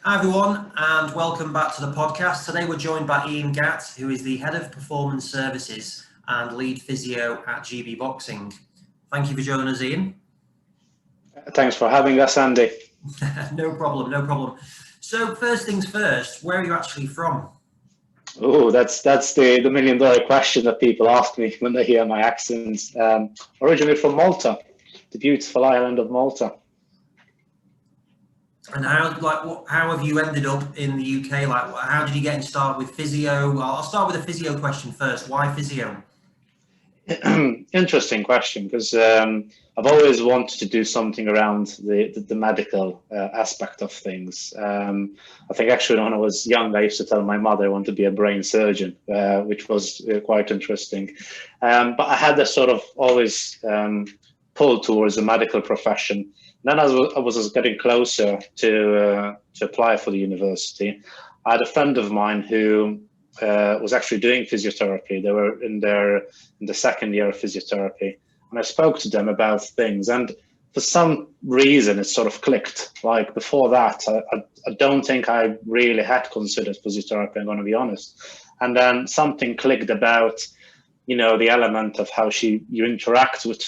Hi everyone, and welcome back to the podcast. Today we're joined by Ian Gatt, who is the Head of Performance Services and Lead Physio at GB Boxing. Thank you for joining us, Ian. Thanks for having us, Andy. No problem. So first things first, where are you actually from? Oh, that's the million-dollar question that people ask me when they hear my accent. Originally from Malta, the beautiful island of Malta. And how have you ended up in the UK? Like, how did you get started with physio? Well, I'll start with a physio question first. Why physio? Interesting question, because I've always wanted to do something around the medical aspect of things. I think actually when I was young, I used to tell my mother I wanted to be a brain surgeon, which was quite interesting. But I had this sort of always pull towards the medical profession. Then as I was getting closer to apply for the university, I had a friend of mine who was actually doing physiotherapy. They were in the second year of physiotherapy, and I spoke to them about things. And for some reason, it sort of clicked. Like before that, I don't think I really had considered physiotherapy. I'm going to be honest. And then something clicked about, the element of how you interact with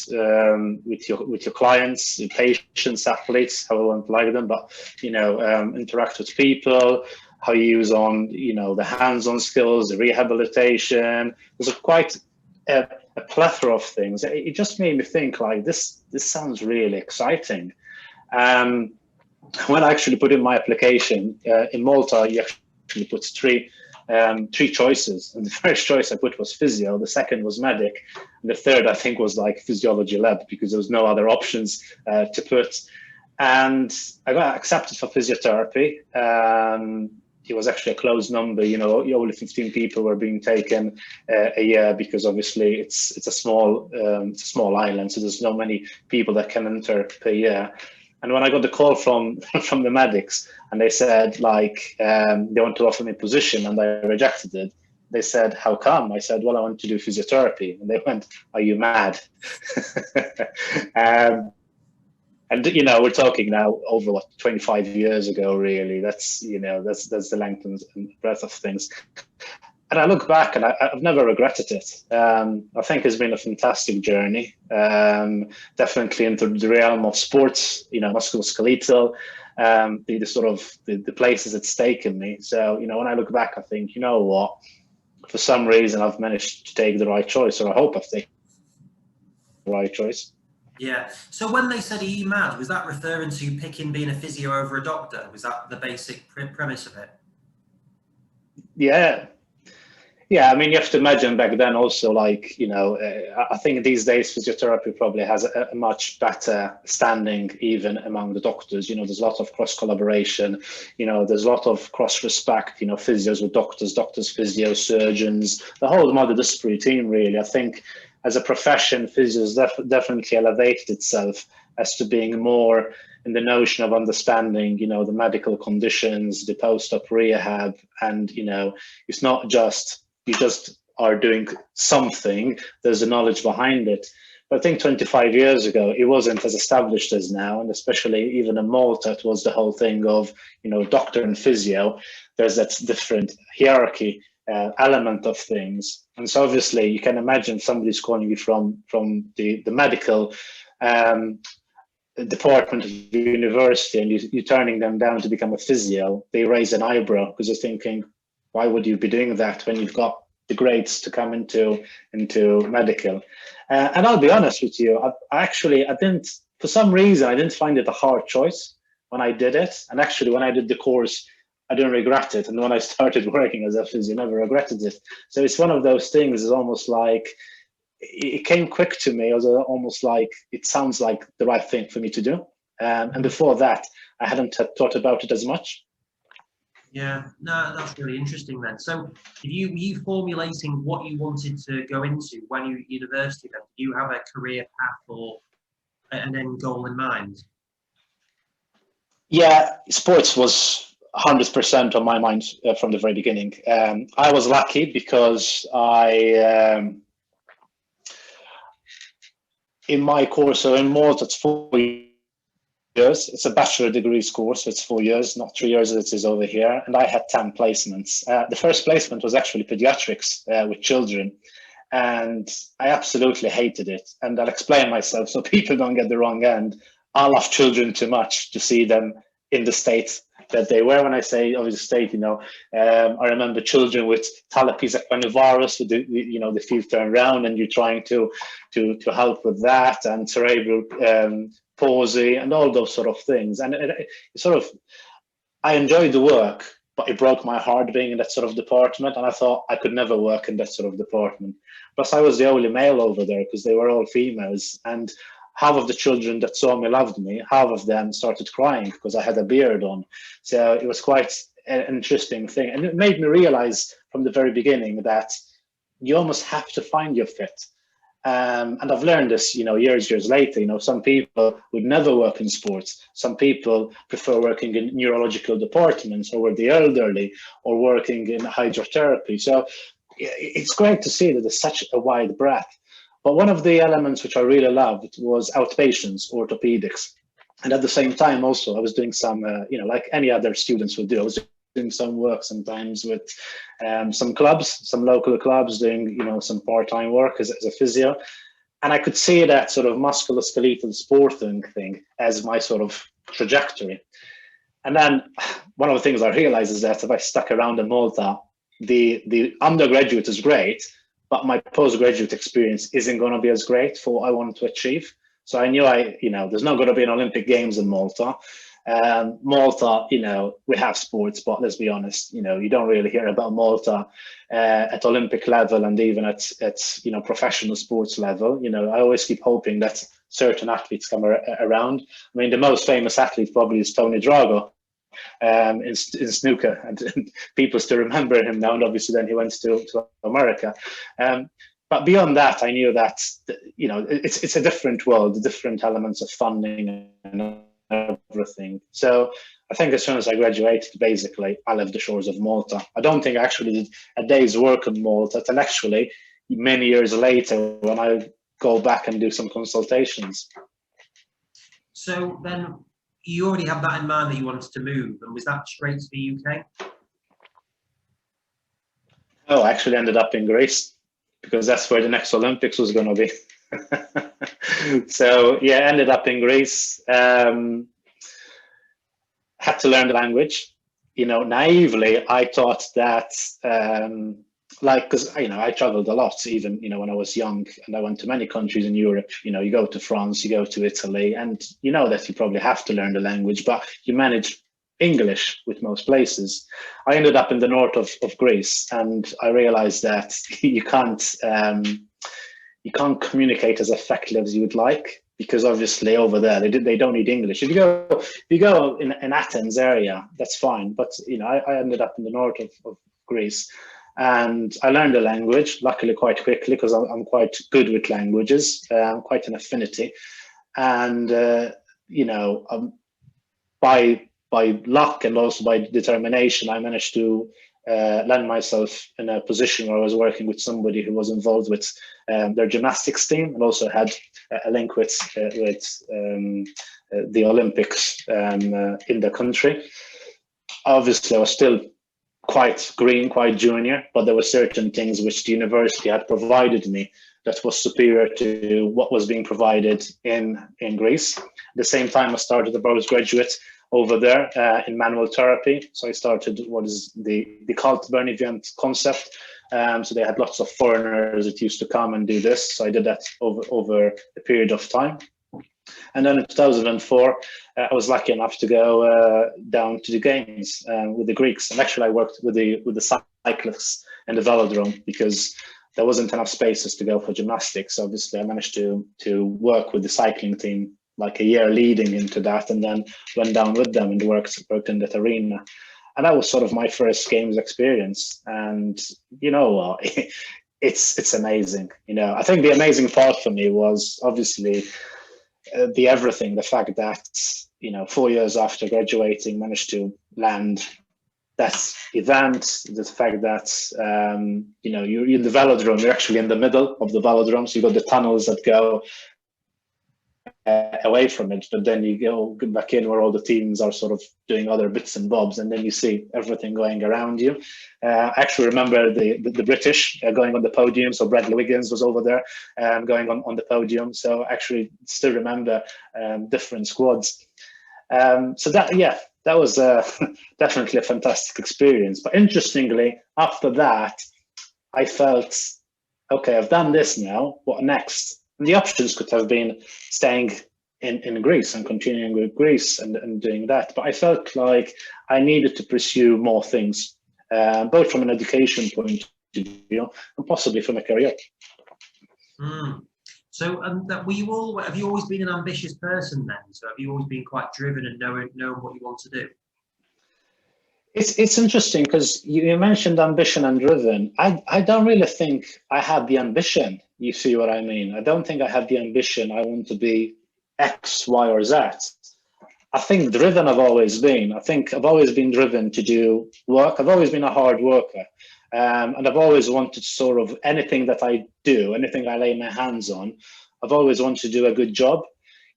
your clients, your patients, athletes, how I won't like them, but interact with people, how you use on the hands-on skills, the rehabilitation. There's quite a plethora of things. It just made me think like this sounds really exciting. When I actually put in my application in Malta, you actually put three choices, and the first choice I put was physio, the second was medic, and the third I think was like physiology lab, because there was no other options to put. And I got accepted for physiotherapy. It was actually a closed number, only 15 people were being taken a year, because obviously it's a small island, so there's not many people that can enter per year. And when I got the call from the medics, and they said like they want to offer me a position, and I rejected it. They said, "How come?" I said, "Well, I want to do physiotherapy." And they went, "Are you mad?" And we're talking now over 25 years ago, really. That's the length and breadth of things. And I look back, and I've never regretted it. I think it's been a fantastic journey. Definitely into the realm of sports, musculoskeletal, the places it's taken me. So when I look back, I think, you know what? For some reason, I've managed to take the right choice, or I hope I've taken the right choice. Yeah. So when they said, "Are you mad?" was that referring to picking being a physio over a doctor? Was that the basic premise of it? Yeah, I mean, you have to imagine back then also, like, I think these days physiotherapy probably has a much better standing even among the doctors. There's a lot of cross collaboration, there's a lot of cross respect, physios with doctors, physios, surgeons, the whole multidisciplinary team, really. I think as a profession, physio has definitely elevated itself as to being more in the notion of understanding, the medical conditions, the post-op rehab, and, it's not just, you just are doing something, there's a knowledge behind it. But I think 25 years ago, it wasn't as established as now, and especially even in Malta, it was the whole thing of, doctor and physio. There's that different hierarchy element of things. And so obviously you can imagine somebody's calling you from the medical department of the university, and you're turning them down to become a physio. They raise an eyebrow because they're thinking, why would you be doing that when you've got the grades to come into medical? And I'll be honest with you, I didn't, for some reason, I didn't find it a hard choice when I did it. And actually, when I did the course, I didn't regret it. And when I started working as a physio, I never regretted it. So it's one of those things, it's almost like, it came quick to me. It was almost like, it sounds like the right thing for me to do. And before that, I hadn't thought about it as much. Yeah, no, that's really interesting then. So were you formulating what you wanted to go into when you were at university then? Do you have a career path or an end goal in mind? Yeah, sports was 100% on my mind from the very beginning. I was lucky because in my course, so in Malta, it's 4 years. It's a bachelor degrees course, so it's 4 years, not 3 years as it is over here. And I had 10 placements. The first placement was actually pediatrics with children. And I absolutely hated it. And I'll explain myself so people don't get the wrong end. I love children too much to see them in the state that they were. When I say obviously state, I remember children with talipes equinovarus, with the feet turned round, and you're trying to help with that, and cerebral palsy and all those sort of things. And it I enjoyed the work, but it broke my heart being in that sort of department. And I thought I could never work in that sort of department. Plus, I was the only male over there because they were all females. And half of the children that saw me loved me. Half of them started crying because I had a beard on. So it was quite an interesting thing. And it made me realize from the very beginning that you almost have to find your fit. And I've learned this, years later. Some people would never work in sports. Some people prefer working in neurological departments, or with the elderly, or working in hydrotherapy. So it's great to see that there's such a wide breadth. But one of the elements which I really loved was outpatients, orthopedics. And at the same time, also, I was doing some, like any other students would do, I was doing some work sometimes with some clubs, some local clubs, doing, some part-time work as a physio. And I could see that sort of musculoskeletal sporting thing as my sort of trajectory. And then one of the things I realized is that if I stuck around in Malta, the undergraduate is great, but my postgraduate experience isn't going to be as great for what I wanted to achieve. So I knew there's not going to be an Olympic Games in Malta. Malta, we have sports, but let's be honest, you don't really hear about Malta at Olympic level, and even at professional sports level. I always keep hoping that certain athletes come around. I mean, the most famous athlete probably is Tony Drago in snooker, and people still remember him now. And obviously, then he went to America. But beyond that, I knew that it's a different world, different elements of funding and everything. So I think as soon as I graduated, basically, I left the shores of Malta. I don't think I actually did a day's work in Malta until actually many years later when I go back and do some consultations. So then you already had that in mind that you wanted to move, and was that straight to the UK? Oh, I actually ended up in Greece because that's where the next Olympics was going to be. So yeah, ended up in Greece. Had to learn the language. Naively, I thought that, because I traveled a lot, even when I was young, and I went to many countries in Europe. You go to France, you go to Italy, and that you probably have to learn the language, but you manage English with most places. I ended up in the north of Greece, and I realized that you can't communicate as effectively as you would like, because obviously over there they don't need English. If you go in Athens area, that's fine. But I ended up in the north of Greece, and I learned the language, luckily quite quickly, because I'm quite good with languages, quite an affinity. And by luck and also by determination, I managed to land myself in a position where I was working with somebody who was involved with their gymnastics team, and also had a link with the Olympics in the country. Obviously, I was still quite green, quite junior, but there were certain things which the university had provided me that was superior to what was being provided in Greece. At the same time, I started a postgraduate over there in manual therapy. So I started what is the cult burn event concept. So they had lots of foreigners that used to come and do this. So I did that over a period of time. And then in 2004, I was lucky enough to go down to the games with the Greeks. And actually I worked with the cyclists in the velodrome because there wasn't enough spaces to go for gymnastics. Obviously I managed to work with the cycling team like a year leading into that, and then went down with them and worked in that arena. And that was sort of my first games experience. And it's amazing. I think the amazing part for me was obviously the everything, the fact that 4 years after graduating, managed to land that event, the fact that you're in the velodrome, you're actually in the middle of the velodrome, so you've got the tunnels that go away from it, but then you go back in where all the teams are sort of doing other bits and bobs, and then you see everything going around you. I actually remember the British going on the podium, so Bradley Wiggins was over there going on the podium, so actually still remember different squads. So that, yeah, that was definitely a fantastic experience. But interestingly, after that, I felt, okay, I've done this now, what next? And the options could have been staying in Greece and continuing with Greece and doing that. But I felt like I needed to pursue more things, both from an education point of view and possibly from a career. Mm. So have you always been an ambitious person then? So have you always been quite driven and knowing what you want to do? It's interesting because you mentioned ambition and driven. I don't really think I had the ambition. You see what I mean? I don't think I had the ambition. I want to be X, Y, or Z. I think driven I've always been. I think I've always been driven to do work. I've always been a hard worker. And I've always wanted sort of anything that I do, anything I lay my hands on, I've always wanted to do a good job.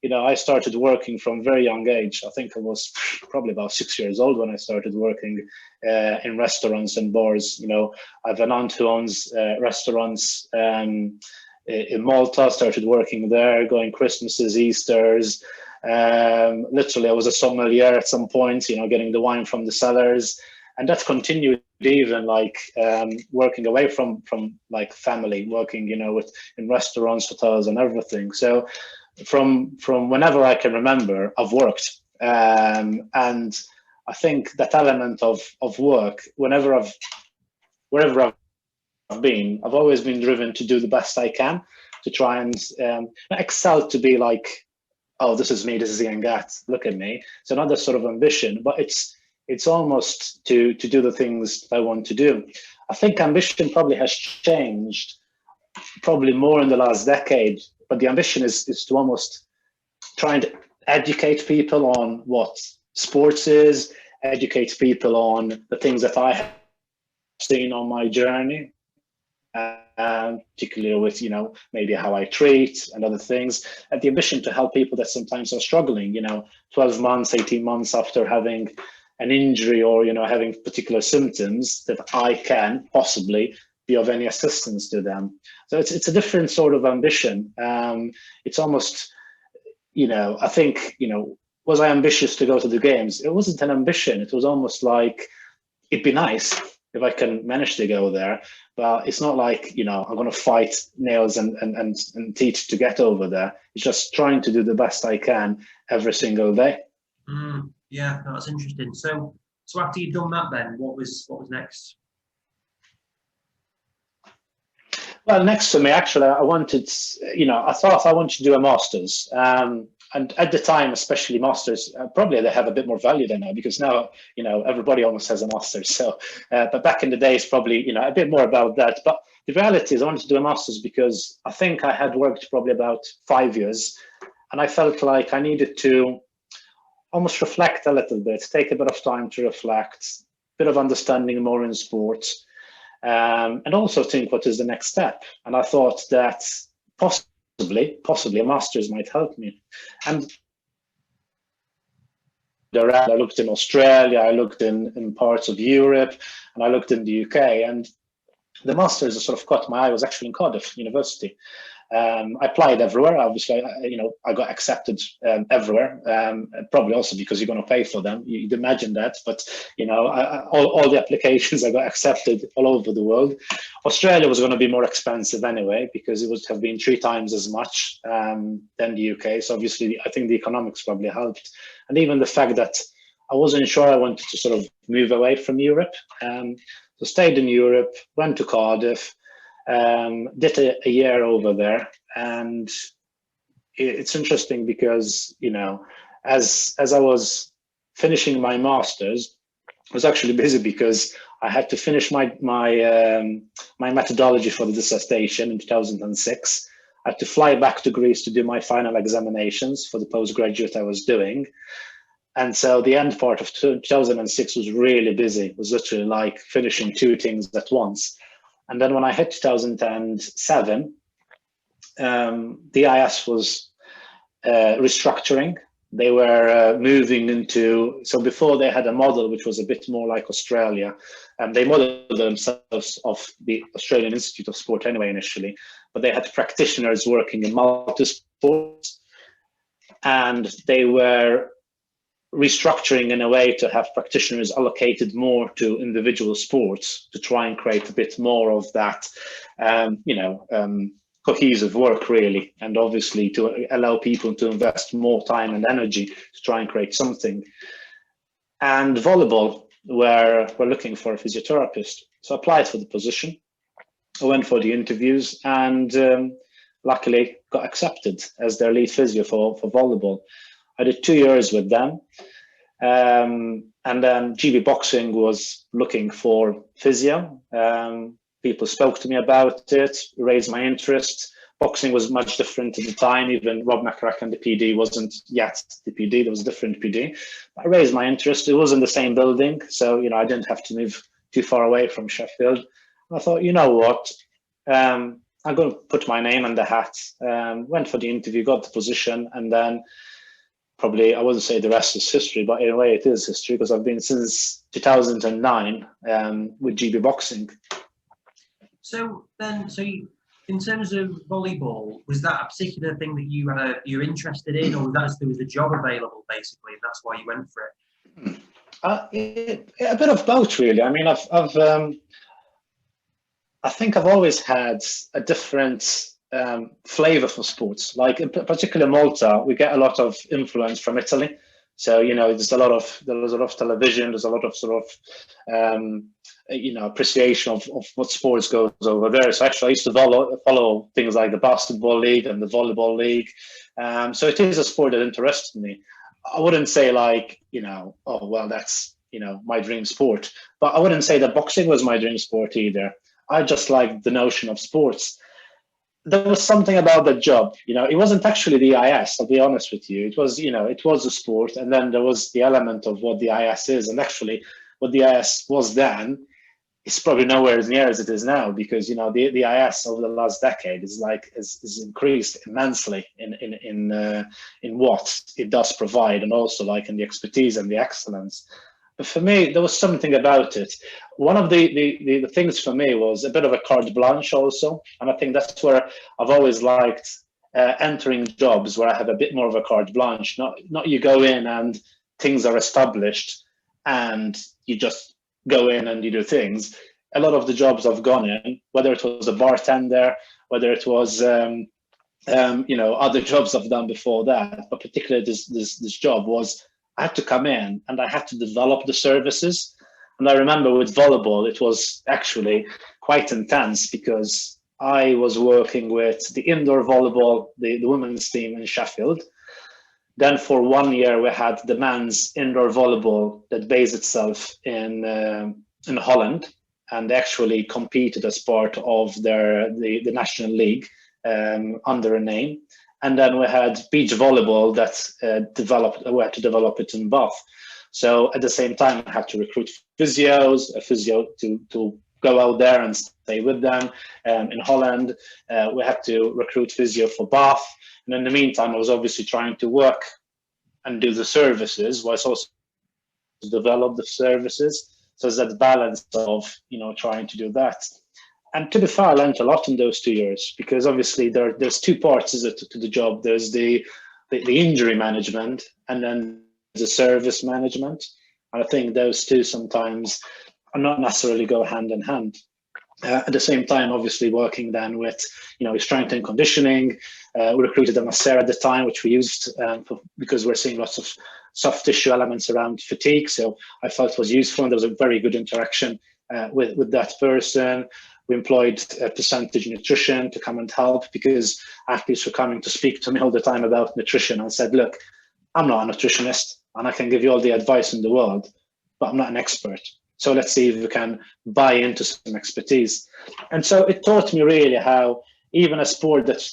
You know, I started working from a very young age. I think I was probably about 6 years old when I started working in restaurants and bars. You know, I have an aunt who owns restaurants in Malta, started working there, going Christmases, Easters. Literally, I was a sommelier at some point, you know, getting the wine from the cellars. And that continued even like working away from like family, working, you know, in restaurants, hotels and everything. So from whenever I can remember, I've worked. And I think that element of work, wherever I've been, I've always been driven to do the best I can, to try and not excel to be like, oh, this is me, this is Ian Gatt, look at me. It's another sort of ambition, but it's almost to do the things I want to do. I think ambition probably has changed probably more in the last decade, but the ambition is to almost try and educate people on what sports is, educate people on the things that I have seen on my journey, particularly with, you know, maybe how I treat and other things, and the ambition to help people that sometimes are struggling, you know, 12 months, 18 months after having an injury or, you know, having particular symptoms, that I can possibly be of any assistance to them. So it's a different sort of ambition. It's almost, you know, I think, you know, was I ambitious to go to the games? It wasn't an ambition. It was almost like, it'd be nice if I can manage to go there, but it's not like, you know, I'm going to fight nails and teeth to get over there. It's just trying to do the best I can every single day. Yeah, that's interesting. So after you'd done that, then what was next? Well, next for me, actually, I wanted, you know, I thought I wanted to do a master's. And at the time, especially masters, probably they have a bit more value than now, because now, you know, everybody almost has a master's. So, but back in the days, probably, you know, a bit more about that. But the reality is I wanted to do a master's because I think I had worked probably about 5 years, and I felt like I needed to almost reflect a little bit, take a bit of time to reflect, a bit of understanding more in sport, and also think what is the next step. And I thought that possibly a master's might help me. And I looked in Australia, I looked in parts of Europe, and I looked in the UK, and the master's that sort of caught my eye was actually in Cardiff University. I applied everywhere. Obviously, you know, I got accepted everywhere. Probably also because you're going to pay for them. You'd imagine that, but you know, all the applications I got accepted all over the world. Australia was going to be more expensive anyway because it would have been 3 times as much than the UK. So obviously, I think the economics probably helped, and even the fact that I wasn't sure I wanted to sort of move away from Europe. So stayed in Europe, went to Cardiff. Did a year over there, and it's interesting because, you know, as I was finishing my master's, I was actually busy because I had to finish my methodology for the dissertation in 2006. I had to fly back to Greece to do my final examinations for the postgraduate I was doing. And so the end part of 2006 was really busy. It was literally like finishing 2 things at once. And then when I hit 2007, the IS was restructuring. They were moving into, so before they had a model which was a bit more like Australia, and they modeled themselves off the Australian Institute of Sport anyway initially, but they had practitioners working in multi-sports, and they were restructuring in a way to have practitioners allocated more to individual sports to try and create a bit more of that, cohesive work really, and obviously to allow people to invest more time and energy to try and create something. And volleyball, where we're looking for a physiotherapist. So I applied for the position. I went for the interviews and luckily got accepted as their lead physio for volleyball. I did 2 years with them. And then GB Boxing was looking for physio. People spoke to me about it, raised my interest. Boxing was much different at the time. Even Rob McCracken, the PD, wasn't yet the PD. There was a different PD. I raised my interest. It was in the same building, so I didn't have to move too far away from Sheffield. I thought, you know what, I'm going to put my name in the hat. Went for the interview, got the position, and then probably, I wouldn't say the rest is history, but in a way it is history because I've been since 2009 with GB Boxing. So then, in terms of volleyball, was that a particular thing that you're interested in, or there was a job available basically, and that's why you went for it? A bit of both, really. I mean, I think I've always had a different flavor for sports. Like in particular Malta, we get a lot of influence from Italy. So there's a lot of television. There's a lot of sort of appreciation of what sports goes over there. So actually, I used to follow things like the basketball league and the volleyball league. So it is a sport that interested me. I wouldn't say like oh well, that's my dream sport. But I wouldn't say that boxing was my dream sport either. I just liked the notion of sports. There was something about that job, it wasn't actually the IS, I'll be honest with you. It was, it was a sport. And then there was the element of what the IS is. And actually what the IS was then is probably nowhere as near as it is now, because, the IS over the last decade is increased immensely in what it does provide, and also like in the expertise and the excellence. But for me, there was something about it. One of the things for me was a bit of a carte blanche also. And I think that's where I've always liked entering jobs where I have a bit more of a carte blanche. Not you go in and things are established and you just go in and you do things. A lot of the jobs I've gone in, whether it was a bartender, whether it was other jobs I've done before that, but particularly this job was, I had to come in and I had to develop the services. And I remember with volleyball, it was actually quite intense because I was working with the indoor volleyball, the women's team in Sheffield. Then for 1 year, we had the men's indoor volleyball that based itself in Holland, and actually competed as part of the National League under a name. And then we had beach volleyball that we had to develop it in Bath. So at the same time, I had to recruit physios, a physio to go out there and stay with them. In Holland, we had to recruit physio for Bath. And in the meantime, I was obviously trying to work and do the services, whilst also develop the services. So there's that balance of, trying to do that. And to be fair, I learned a lot in those 2 years, because obviously there's two parts to the job. There's the injury management, and then the service management. And I think those two sometimes are not necessarily go hand in hand. At the same time, obviously working then with, strength and conditioning. We recruited a masseuse at the time, which we used because we're seeing lots of soft tissue elements around fatigue. So I felt it was useful, and there was a very good interaction with that person. We employed a percentage nutrition to come and help, because athletes were coming to speak to me all the time about nutrition. I said, look, I'm not a nutritionist and I can give you all the advice in the world, but I'm not an expert. So let's see if we can buy into some expertise. And so it taught me really how even a sport that,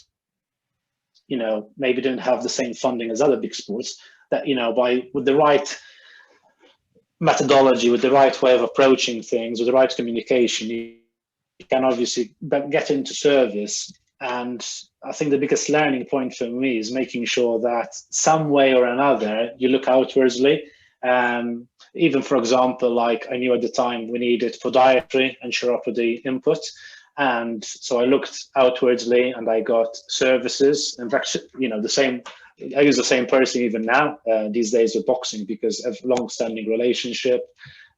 maybe didn't have the same funding as other big sports, that, with the right methodology, with the right way of approaching things, with the right communication, you can obviously get into service And I think the biggest learning point for me is making sure that some way or another you look outwardsly. Even, for example, like I knew at the time we needed podiatry and chiropody input. And so I looked outwardsly and I got services. In fact, the same, I use the same person even now these days with boxing because of long-standing relationship.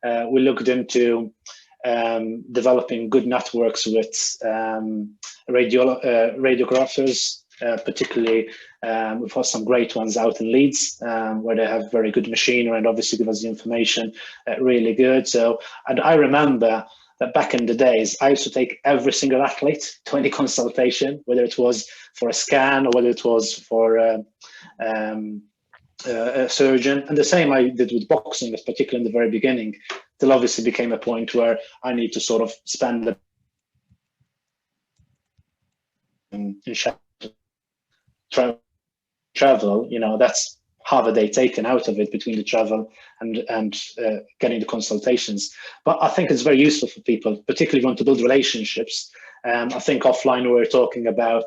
We looked into developing good networks with radiographers, particularly we've got some great ones out in Leeds where they have very good machinery and obviously give us the information really good. So, and I remember that back in the days, I used to take every single athlete to any consultation, whether it was for a scan or whether it was for a surgeon. And the same I did with boxing, particularly in the very beginning, till obviously became a point where I need to sort of spend the travel, that's half a day taken out of it between the travel and getting the consultations. But I think it's very useful for people, particularly if you want to build relationships. I think offline we were talking about,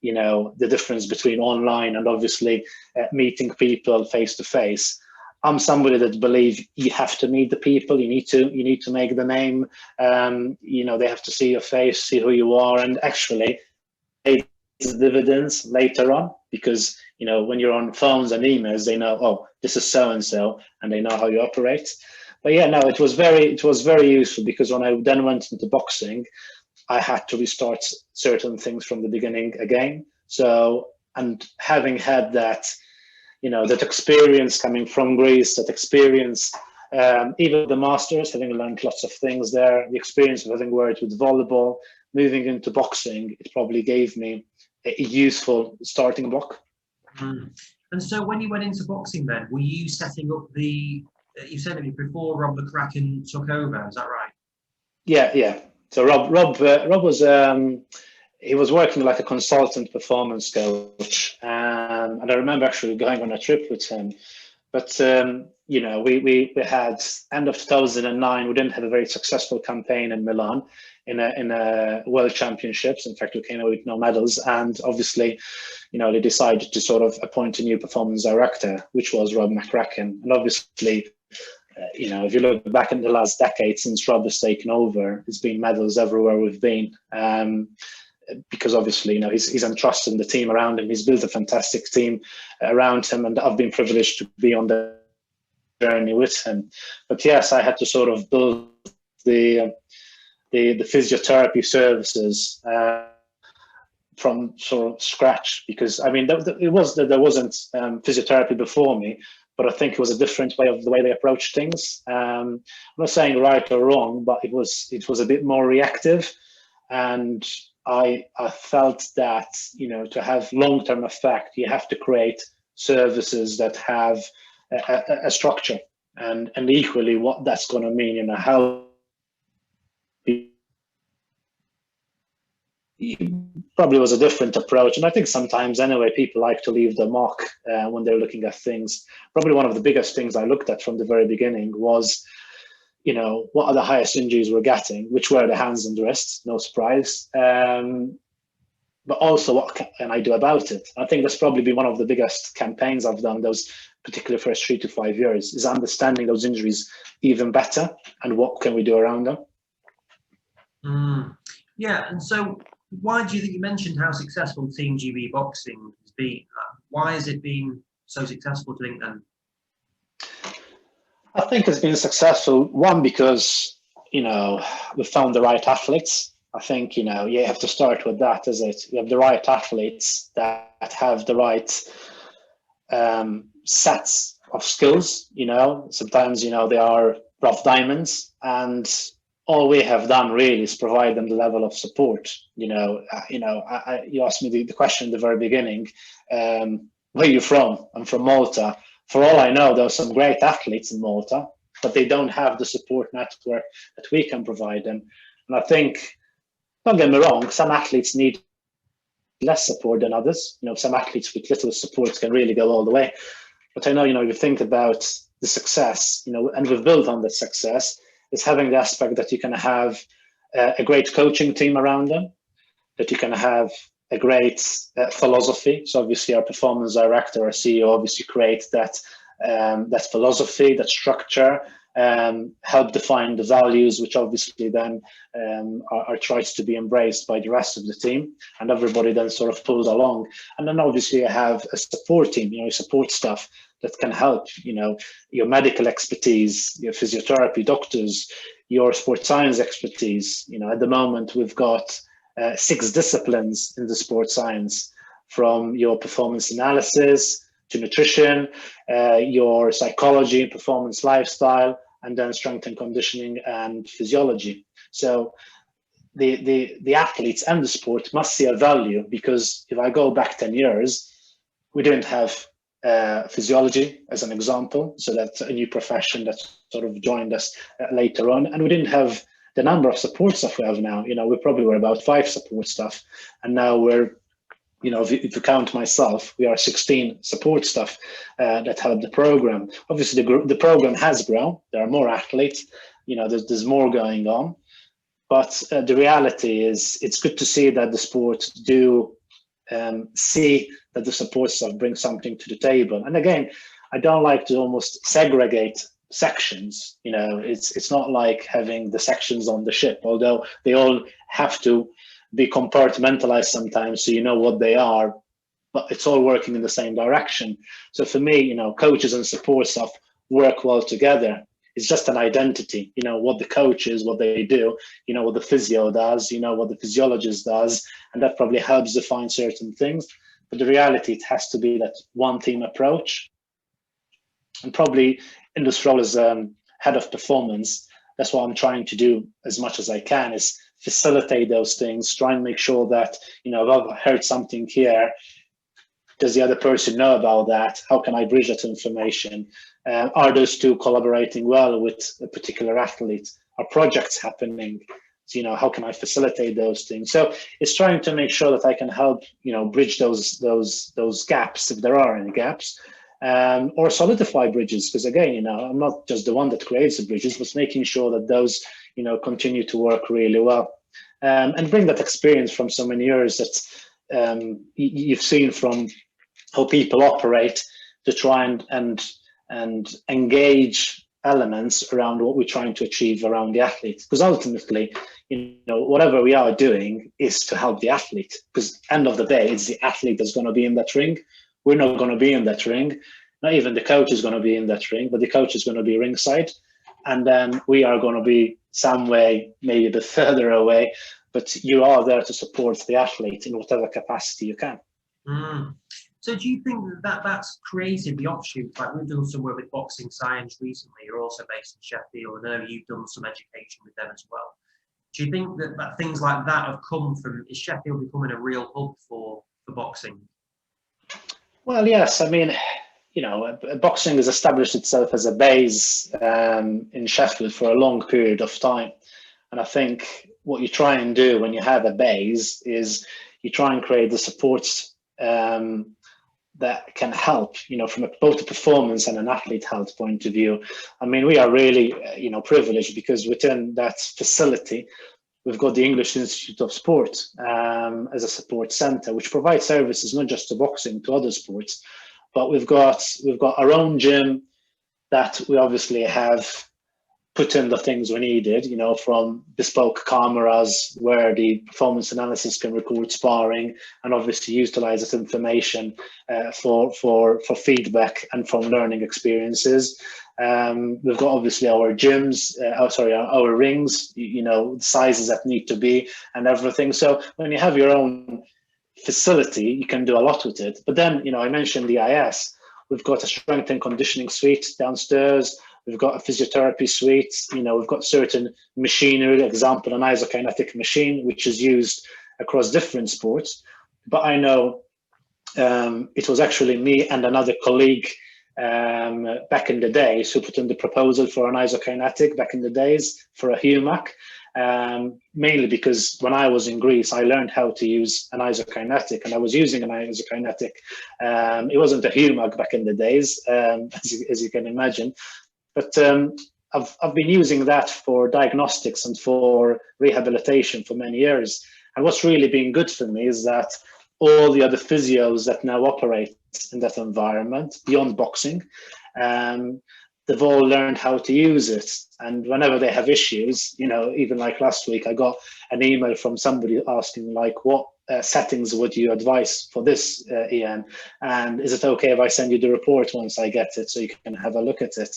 the difference between online and obviously meeting people face to face. I'm somebody that believe you have to meet the people. You need to make the name. They have to see your face, see who you are, and actually pay the dividends later on, because when you're on phones and emails, they know, oh, this is so and so, and they know how you operate. But yeah, no, it was very useful, because when I then went into boxing, I had to restart certain things from the beginning again. So, and having had that, that experience coming from Greece, that experience, even the masters, having learned lots of things there, the experience of having worked with volleyball, moving into boxing, it probably gave me a useful starting block. Mm. And so when you went into boxing then, were you setting up you said it before Rob McCracken took over, is that right? Yeah. So Rob was, he was working like a consultant performance coach. And I remember actually going on a trip with him. But, we had end of 2009, we didn't have a very successful campaign in Milan in a World Championships. In fact, we came out with no medals. And obviously, they decided to sort of appoint a new performance director, which was Rob McCracken. And obviously, if you look back in the last decade since Rob has taken over, there's been medals everywhere we've been. Because obviously, he's entrusted the team around him. He's built a fantastic team around him, and I've been privileged to be on the journey with him. But yes, I had to sort of build the physiotherapy services from sort of scratch, because I mean, there wasn't physiotherapy before me, but I think it was a different way of the way they approach things. I'm not saying right or wrong, but it was a bit more reactive, and I felt that to have long-term effect, you have to create services that have a structure, and equally what that's going to mean, how probably was a different approach. And I think sometimes anyway, people like to leave the mark when they're looking at things. Probably one of the biggest things I looked at from the very beginning was, what are the highest injuries we're getting, which were the hands and wrists, no surprise. But also, what can I do about it? I think that's probably been one of the biggest campaigns I've done those particular first 3 to 5 years, is understanding those injuries even better and what can we do around them. Yeah, and so why do you think, you mentioned how successful Team GB Boxing has been? Why has it been so successful, do you think, then? I think it's been successful, one, because, we found the right athletes. I think, you have to start with that, is it? You have the right athletes that have the right sets of skills, Sometimes, they are rough diamonds, and all we have done really is provide them the level of support. You asked me the question at the very beginning, where are you from? I'm from Malta. For all I know, there are some great athletes in Malta, but they don't have the support network that we can provide them. And I think, don't get me wrong, some athletes need less support than others. Some athletes with little support can really go all the way. But I know, you think about the success, and we've built on that success, is having the aspect that you can have a great coaching team around them, that you can have a great philosophy. So obviously our performance director, our CEO, obviously creates that that philosophy, that structure, help define the values, which obviously then are tried to be embraced by the rest of the team, and everybody then sort of pulls along. And then obviously I have a support team, support staff that can help, your medical expertise, your physiotherapy doctors, your sports science expertise. At the moment we've got 6 disciplines in the sports science, from your performance analysis to nutrition, your psychology, performance lifestyle, and then strength and conditioning and physiology. So the athletes and the sport must see a value, because if I go back 10 years, we didn't have physiology as an example. So that's a new profession that sort of joined us later on. And we didn't have the number of support staff we have now. We probably were about 5 support staff, and now we're, if you count myself, we are 16 support staff that help the program. Obviously, the program has grown. There are more athletes. There's more going on. But the reality is, it's good to see that the sports do see that the support staff bring something to the table. And again, I don't like to almost segregate sections. It's not like having the sections on the ship, although they all have to be compartmentalized sometimes, so you know what they are, but it's all working in the same direction. So for me, coaches and support staff work well together. It's just an identity, what the coach is, what they do, what the physio does, what the physiologist does, and that probably helps define certain things. But the reality, it has to be that one team approach. And probably in this role as head of performance, that's what I'm trying to do as much as I can, is facilitate those things, try and make sure that, if I've heard something here, does the other person know about that? How can I bridge that information? Are those two collaborating well with a particular athlete? Are projects happening? So, how can I facilitate those things? So it's trying to make sure that I can help, bridge those gaps, if there are any gaps, or solidify bridges. Because again, I'm not just the one that creates the bridges, but making sure that those, continue to work really well, and bring that experience from so many years that you've seen from how people operate, to try and engage elements around what we're trying to achieve around the athlete. Because ultimately, whatever we are doing is to help the athlete, because end of the day, it's the athlete that's going to be in that ring. We're not going to be in that ring. Not even the coach is going to be in that ring, but the coach is going to be ringside. And then we are going to be some way, maybe a bit further away, but you are there to support the athlete in whatever capacity you can. So do you think that's created the offshoots? Like, we've done some work with Boxing Science recently. You're also based in Sheffield, and I know you've done some education with them as well. Do you think that things like that have come from, is Sheffield becoming a real hub for boxing? Well, yes. I mean, boxing has established itself as a base in Sheffield for a long period of time. And I think what you try and do when you have a base is you try and create the supports that can help, from both a performance and an athlete health point of view. I mean, we are really, privileged, because within that facility, we've got the English Institute of Sport as a support center, which provides services not just to boxing, to other sports. But we've got our own gym that we obviously have put in the things we needed, from bespoke cameras where the performance analysis can record sparring, and obviously utilize this information for feedback and from learning experiences. We've got obviously our gyms, our rings, the sizes that need to be and everything. So when you have your own facility, you can do a lot with it. But then, I mentioned the IS. We've got a strength and conditioning suite downstairs. We've got a physiotherapy suite. We've got certain machinery, example, an isokinetic machine, which is used across different sports. But I know it was actually me and another colleague back in the days who put in the proposal for an isokinetic back in the days for a HUMAC. Mainly because when I was in Greece, I learned how to use an isokinetic, and I was using an isokinetic. It wasn't a HUMAC back in the days, as you can imagine. But I've been using that for diagnostics and for rehabilitation for many years. And what's really been good for me is that all the other physios that now operate in that environment beyond boxing. Um, they've all learned how to use it. And whenever they have issues, even like last week, I got an email from somebody asking like, what settings would you advise for this, Ian? And is it okay if I send you the report once I get it so you can have a look at it?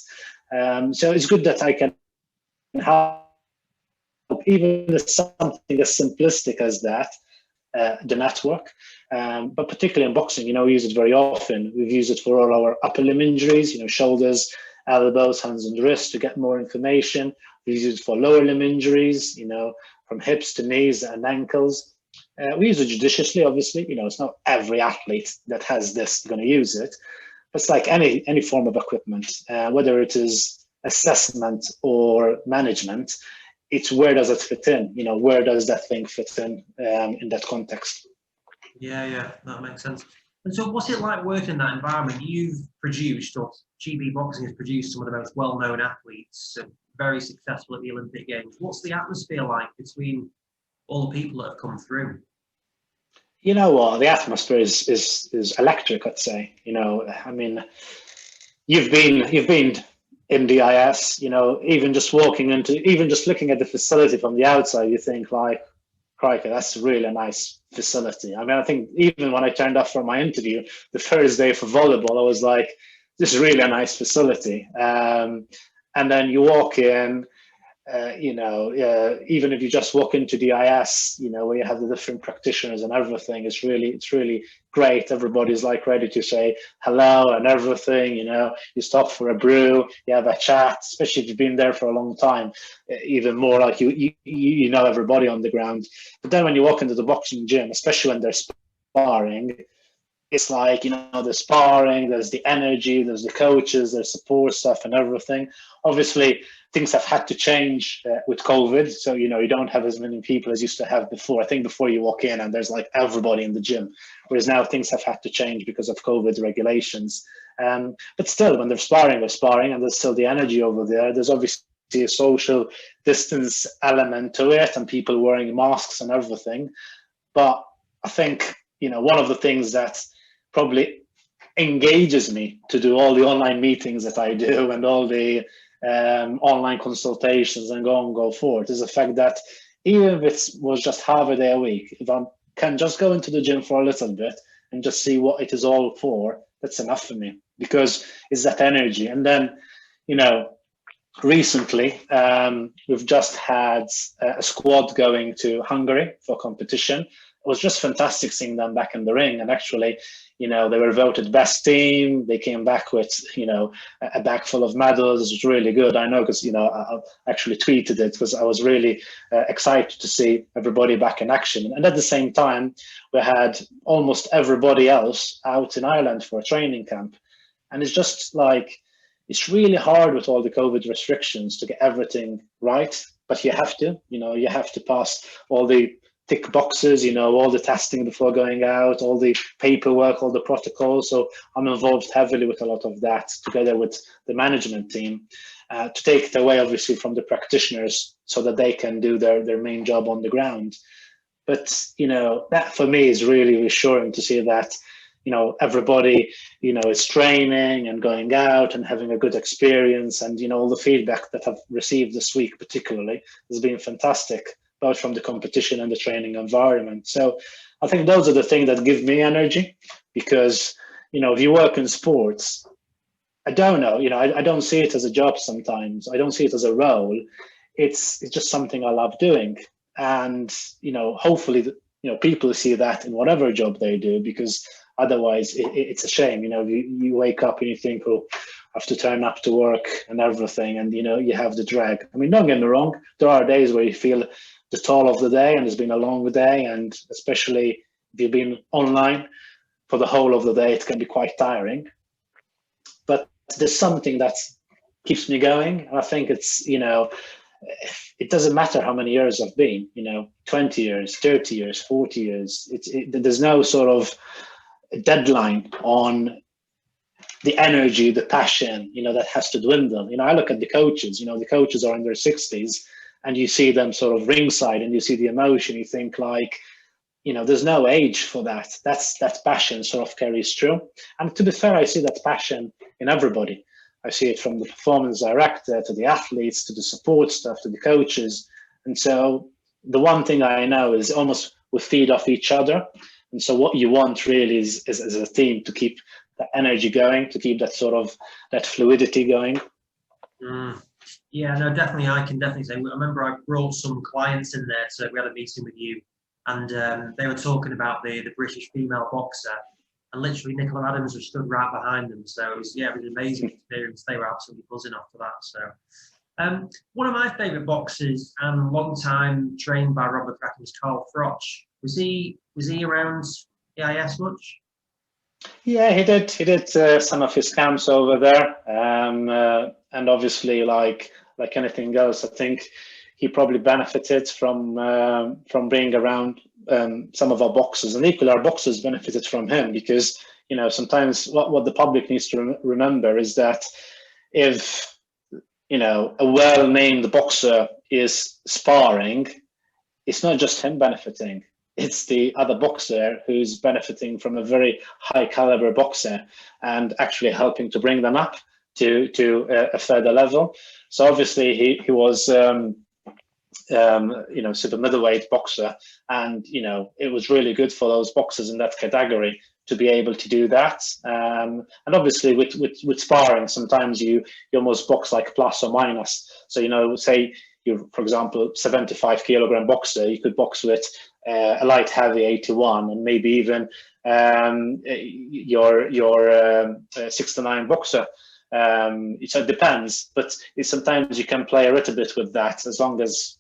So it's good that I can help even something as simplistic as that, the network. But particularly in boxing, we use it very often. We've used it for all our upper limb injuries, shoulders, elbows, hands and wrists, to get more information. We use it for lower limb injuries, from hips to knees and ankles. We use it judiciously, obviously. It's not every athlete that has this going to use it. But it's like any form of equipment, whether it is assessment or management, it's where does it fit in? Where does that thing fit in that context? Yeah, that makes sense. And so what's it like working in that environment? You've produced, or GB Boxing has produced, some of the most well-known athletes, very successful at the Olympic Games. What's the atmosphere like between all the people that have come through? You know what? The atmosphere is electric, I'd say. I mean, you've been in the IS, even just looking at the facility from the outside, you think like, crikey, that's really a nice facility. I mean, I think even when I turned up for my interview the first day for volleyball, I was like, this is really a nice facility. And then you walk in, even if you just walk into the IS, where you have the different practitioners and everything, it's really great. Everybody's like ready to say hello and everything. You stop for a brew, you have a chat, especially if you've been there for a long time. Even more like you know everybody on the ground. But then when you walk into the boxing gym, especially when they're sparring, it's like, there's sparring, there's the energy, there's the coaches, there's support stuff and everything. Obviously, things have had to change with COVID. So, you don't have as many people as you used to have before. I think before you walk in and there's like everybody in the gym, whereas now things have had to change because of COVID regulations. But still, when they're sparring, and there's still the energy over there. There's obviously a social distance element to it and people wearing masks and everything. But I think, one of the things that probably engages me to do all the online meetings that I do and all the online consultations and go forward is the fact that even if it was just half a day a week, if I can just go into the gym for a little bit and just see what it is all for, that's enough for me, because it's that energy. And then, recently we've just had a squad going to Hungary for competition. It was just fantastic seeing them back in the ring. And actually, they were voted best team. They came back with, a bag full of medals. It was really good. I know because, I actually tweeted it because I was really excited to see everybody back in action. And at the same time, we had almost everybody else out in Ireland for a training camp. And it's just like, it's really hard with all the COVID restrictions to get everything right. But you have to, you have to pass all the tick boxes, all the testing before going out, all the paperwork, all the protocols. So I'm involved heavily with a lot of that together with the management team to take it away, obviously, from the practitioners so that they can do their main job on the ground. But, that for me is really reassuring to see that, everybody, is training and going out and having a good experience. And, all the feedback that I've received this week particularly has been fantastic, both from the competition and the training environment. So I think those are the things that give me energy, because, if you work in sports, I don't know, I don't see it as a job sometimes. I don't see it as a role. It's just something I love doing. And, hopefully, people see that in whatever job they do, because otherwise it's a shame. You wake up and you think, oh, I have to turn up to work and everything. And, you have the drag. I mean, don't get me wrong. There are days where you feel the toll of the day and it's been a long day. And especially if you've been online for the whole of the day, it can be quite tiring. But there's something that keeps me going. And I think it's, it doesn't matter how many years I've been, 20 years, 30 years, 40 years. There's no sort of deadline on the energy, the passion, that has to dwindle. I look at the coaches, the coaches are in their 60s and you see them sort of ringside and you see the emotion. You think like, there's no age for that. That passion sort of carries through. And to be fair, I see that passion in everybody. I see it from the performance director to the athletes to the support staff to the coaches. And so the one thing I know is almost we feed off each other. And so what you want really is as a team to keep that energy going, to keep that sort of that fluidity going. Yeah, no, definitely. I can definitely say. I remember I brought some clients in there, so we had a meeting with you, and they were talking about the British female boxer, and literally Nicola Adams was stood right behind them. So it was an amazing experience. They were absolutely buzzing after that. So one of my favourite boxers and long time trained by Rob McCracken was Carl Froch. Was he around EIS much? Yeah, he did some of his camps over there, and obviously, like anything else, I think he probably benefited from being around some of our boxers, and equally our boxers benefited from him, because sometimes what the public needs to remember is that if a well-named boxer is sparring, it's not just him benefiting. It's the other boxer who's benefiting from a very high caliber boxer and actually helping to bring them up to a further level. So obviously he was super middleweight boxer, and it was really good for those boxers in that category to be able to do that. And obviously with sparring, sometimes you almost box like plus or minus. So say you're, for example, 75 kilogram boxer, you could box with a light heavy 81, and maybe even your 69 boxer. So it depends, but sometimes you can play a little bit with that, as long as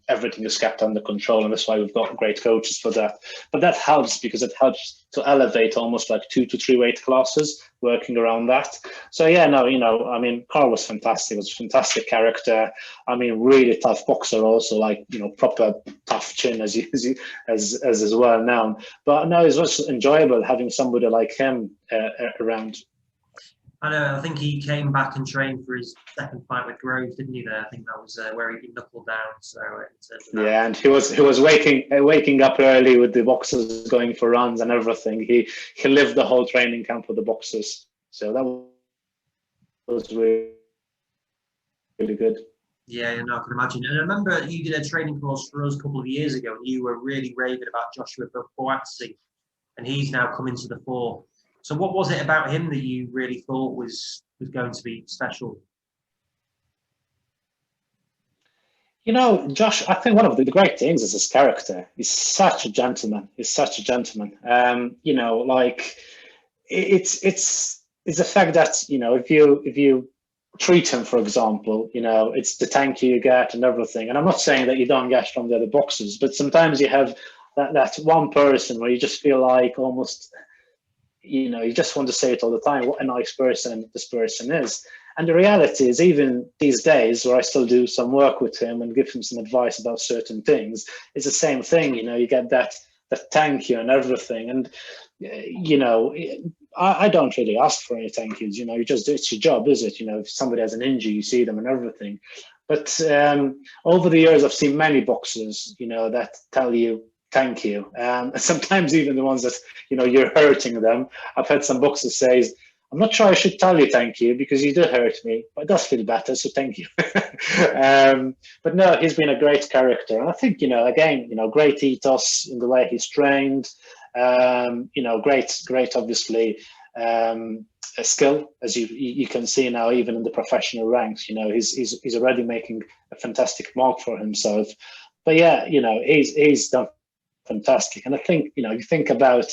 everything is kept under control, and that's why we've got great coaches for that. But that helps, because it helps to elevate almost like 2 to 3 weight classes, working around that. So yeah, no, I mean, Carl was fantastic. Was a fantastic character. I mean, really tough boxer, also, like proper tough chin, as is well known. But no, it was enjoyable having somebody like him around. I know. I think he came back and trained for his second fight with Groves, didn't he? There, I think that was where he knuckled down. So yeah, and he was waking up early with the boxers, going for runs and everything. He lived the whole training camp with the boxers. So that was really good. Yeah, I can imagine. And I remember you did a training course for us a couple of years ago, and you were really raving about Joshua Boatsy, and he's now coming to the fore. So what was it about him that you really thought was going to be special? Josh, I think one of the great things is his character. He's such a gentleman. It's the fact that if you treat him, for example, it's the thank you get and everything. And I'm not saying that you don't get from the other boxers, but sometimes you have that one person where you just feel like almost, you just want to say it all the time, what a nice person this person is. And the reality is, even these days where I still do some work with him and give him some advice about certain things, it's the same thing. You get that thank you and everything. And, I don't really ask for any thank yous. It's your job, is it? If somebody has an injury, you see them and everything. But over the years, I've seen many boxers, that tell you thank you. Sometimes even the ones that, you're hurting them. I've had some boxers say, I'm not sure I should tell you thank you because you did hurt me, but it does feel better, so thank you. But no, he's been a great character. And I think, again, great ethos in the way he's trained, great, obviously, skill, as you can see now, even in the professional ranks, he's already making a fantastic mark for himself. But yeah, he's done fantastic. And I think, you think about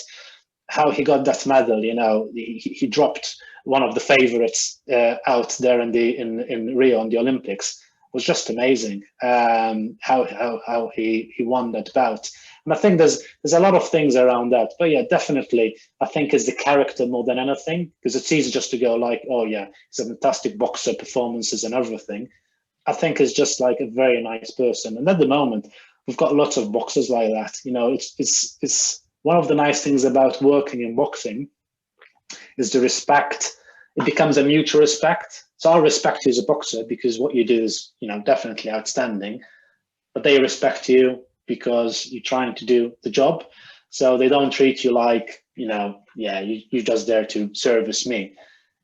how he got that medal. He dropped one of the favorites out there in Rio on the Olympics. It was just amazing how he won that bout. And I think there's a lot of things around that. But yeah, definitely, I think it's the character more than anything, because it's easy just to go like, oh yeah, he's a fantastic boxer, performances and everything. I think it's just like a very nice person. And at the moment, we've got lots of boxers like that. It's one of the nice things about working in boxing is the respect. It becomes a mutual respect. So I'll respect you as a boxer because what you do is, definitely outstanding. But they respect you because you're trying to do the job. So they don't treat you like, yeah, you're just there to service me.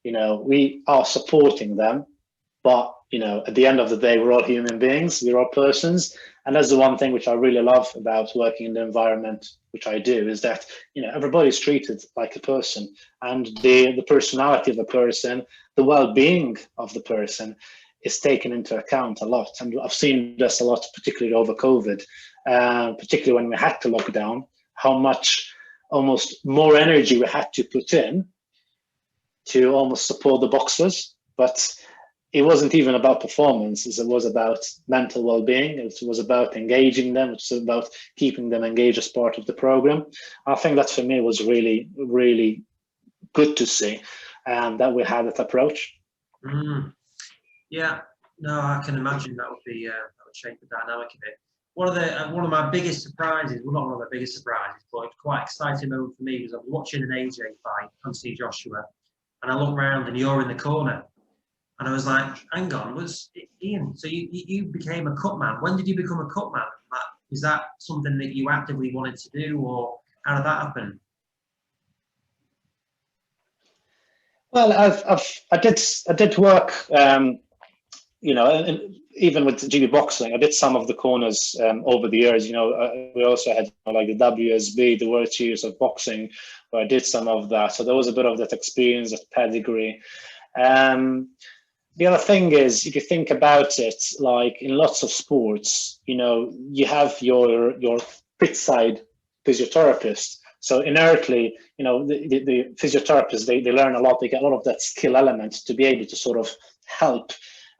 We are supporting them, but at the end of the day, we're all human beings, we're all persons. And that's the one thing which I really love about working in the environment which I do, is that everybody's treated like a person, and the personality of the person, the well-being of the person is taken into account a lot. And I've seen this a lot, particularly over COVID, particularly when we had to lock down, how much almost more energy we had to put in to almost support the boxers. But it wasn't even about performance, it was about mental well-being, it was about engaging them, it was about keeping them engaged as part of the program. I think that for me was really, really good to see, that we had that approach. Yeah, no, I can imagine that would change the dynamic of it. One of my biggest surprises, well, not one of the biggest surprises, but it's quite exciting moment for me, was I was watching an AJ fight, Anthony Joshua, and I look around and you're in the corner. And I was like, hang on, Ian, so you became a cut man. When did you become a cut man? Is that something that you actively wanted to do, or how did that happen? Well, I did work, and even with GB boxing, I did some of the corners over the years. We also had like the WSB, the World Series of Boxing, where I did some of that. So there was a bit of that experience, that pedigree. The other thing is, if you think about it, like in lots of sports, you have your pit side physiotherapist. So inertly, the physiotherapists, they learn a lot. They get a lot of that skill element to be able to sort of help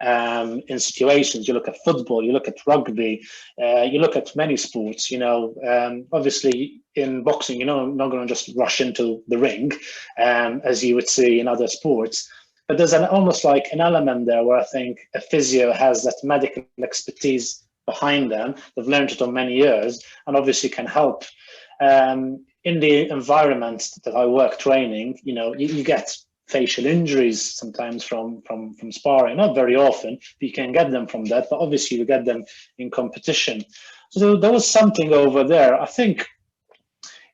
in situations. You look at football, you look at rugby, you look at many sports. Obviously in boxing, you're not going to just rush into the ring, as you would see in other sports. But there's almost like an element there where I think a physio has that medical expertise behind them. They've learned it on many years, and obviously can help. In the environment that I work training, you get facial injuries sometimes from sparring. Not very often, but you can get them from that. But obviously, you get them in competition. So there was something over there. I think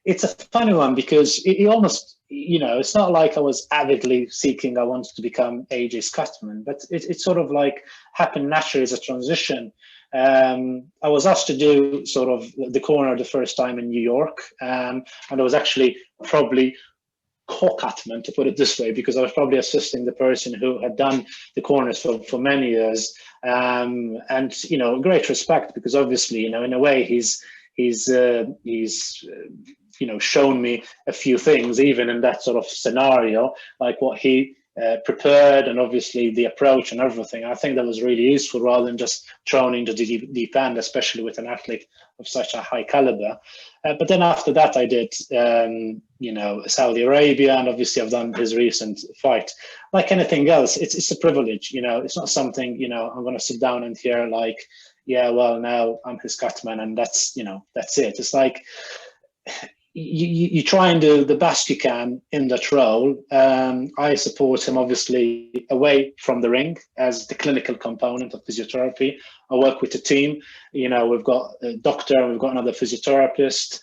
it's a funny one, because it almost, it's not like I was avidly seeking, I wanted to become AJ Scottman, but it sort of like happened naturally as a transition. I was asked to do sort of the corner the first time in New York, and I was actually probably co-cutman, to put it this way, because I was probably assisting the person who had done the corners for many years, and great respect, because obviously in a way he's shown me a few things, even in that sort of scenario, like what he prepared, and obviously the approach and everything. I think that was really useful, rather than just thrown into the deep end, especially with an athlete of such a high caliber. But then after that, I did, Saudi Arabia, and obviously I've done his recent fight. Like anything else, it's a privilege. It's not something I'm going to sit down and hear like, yeah, well, now I'm his cutman, and that's it. It's like, you try and do the best you can in that role. I support him obviously away from the ring as the clinical component of physiotherapy. I work with the team. We've got a doctor, we've got another physiotherapist,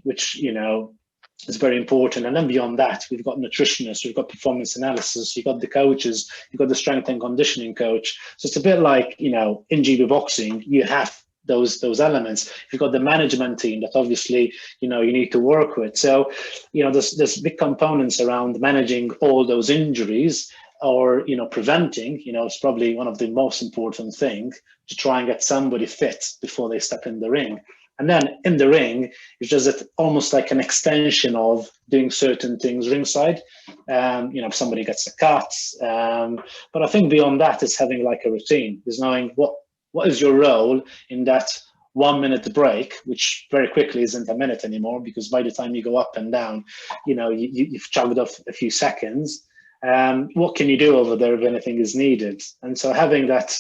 which is very important. And then beyond that, we've got nutritionists, we've got performance analysis, you've got the coaches, you've got the strength and conditioning coach. So it's a bit like, in GB boxing, you have those elements. You've got the management team that obviously you need to work with. So there's big components around managing all those injuries, or preventing. It's probably one of the most important things, to try and get somebody fit before they step in the ring. And then in the ring, it's just almost like an extension of doing certain things ringside. If somebody gets a cut, but I think beyond that is having like a routine. Is knowing what is your role in that 1 minute break, which very quickly isn't a minute anymore, because by the time you go up and down, you've chugged off a few seconds. What can you do over there if anything is needed? And so having that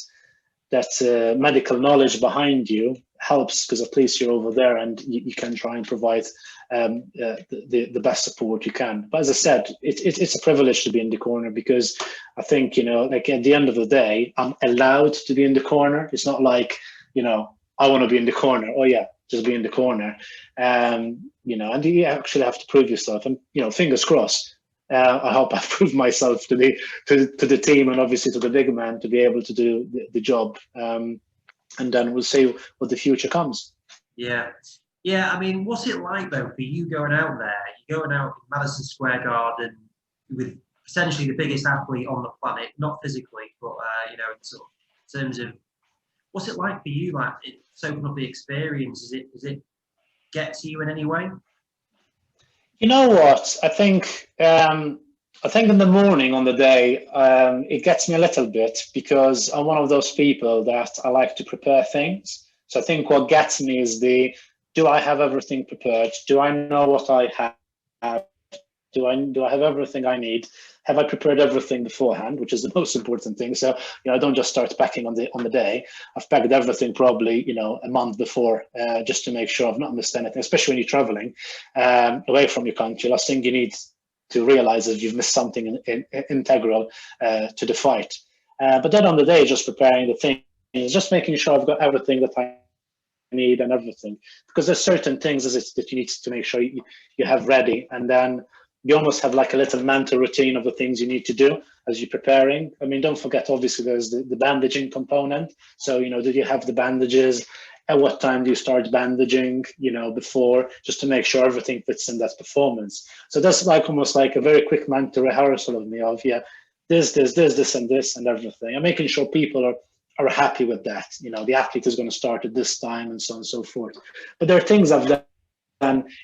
medical knowledge behind you helps, because at least you're over there and you can try and provide the best support you can. But as I said, it's a privilege to be in the corner, because I think, like at the end of the day, I'm allowed to be in the corner. It's not like, I want to be in the corner. Oh yeah, just be in the corner. You know, and you actually have to prove yourself. And you know, fingers crossed. I hope I've proved myself to the team and obviously to the big man to be able to do the job. And then we'll see what the future comes. Yeah. Yeah, I mean, what's it like though for you going out there? You're going out in Madison Square Garden with essentially the biggest athlete on the planet, not physically, but you know, in terms of what's it like for you? Like, soaking up the experience. Does it get to you in any way? You know what? I think in the morning on the day, it gets me a little bit because I'm one of those people that I like to prepare things. So I think what gets me is do I have everything prepared? Do I know what I have? Do I have everything I need? Have I prepared everything beforehand, which is the most important thing? So, you know, I don't just start packing on the day. I've packed everything probably, you know, a month before, just to make sure I've not missed anything, especially when you're traveling away from your country. Last thing you need to realize is you've missed something integral to the fight. But then on the day, just preparing the things, just making sure I've got everything that I need and everything, because there's certain things that you need to make sure you have ready, and then you almost have like a little mental routine of the things you need to do as you're preparing. I mean, don't forget, obviously, there's the bandaging component. So, you know, did you have the bandages? At what time do you start bandaging, you know, before, just to make sure everything fits in that performance. So that's like almost like a very quick mental rehearsal of me of, yeah, this, and this, and everything. I'm making sure people are happy with that. You know, the athlete is going to start at this time and so on and so forth. But there are things I've done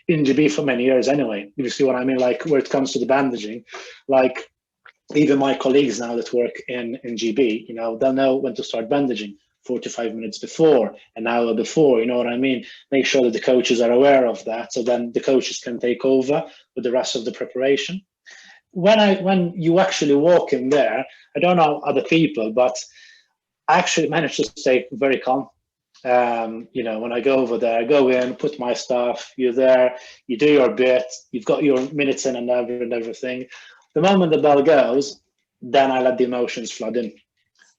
in GB for many years anyway. You see what I mean? Like, where it comes to the bandaging, like even my colleagues now that work in GB, you know, they'll know when to start bandaging 45 minutes before, an hour before, you know what I mean? Make sure that the coaches are aware of that, so then the coaches can take over with the rest of the preparation. When you actually walk in there, I don't know other people, but I actually managed to stay very calm. You know, when I go over there, I go in, put my stuff, you're there, you do your bit, you've got your minutes in and everything. The moment the bell goes, then I let the emotions flood in,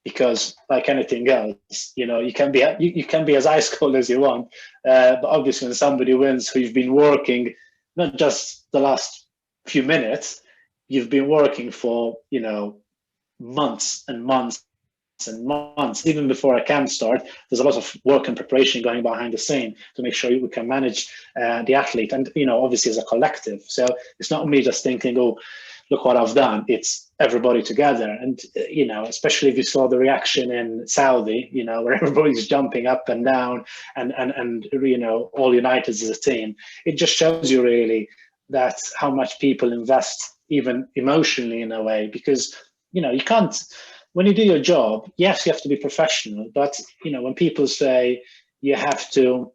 because like anything else, you know, you can be as ice cold as you want, but obviously when somebody wins who you've been working, not just the last few minutes, you've been working for, you know, months and months and months, even before a camp start, there's a lot of work and preparation going behind the scene to make sure we can manage the athlete, and you know, obviously as a collective. So it's not me just thinking, oh, look what I've done. It's everybody together, and you know, especially if you saw the reaction in Saudi, you know, where everybody's jumping up and down and you know, all united as a team. It just shows you really that how much people invest, even emotionally in a way, because you know, you can't. When you do your job, yes, you have to be professional, but you know, when people say you have to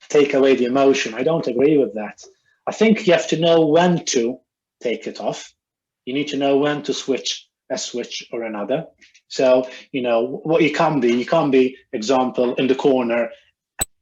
take away the emotion, I don't agree with that. I think you have to know when to take it off. You need to know when to switch a switch or another. So, you know, what you can't be, example, in the corner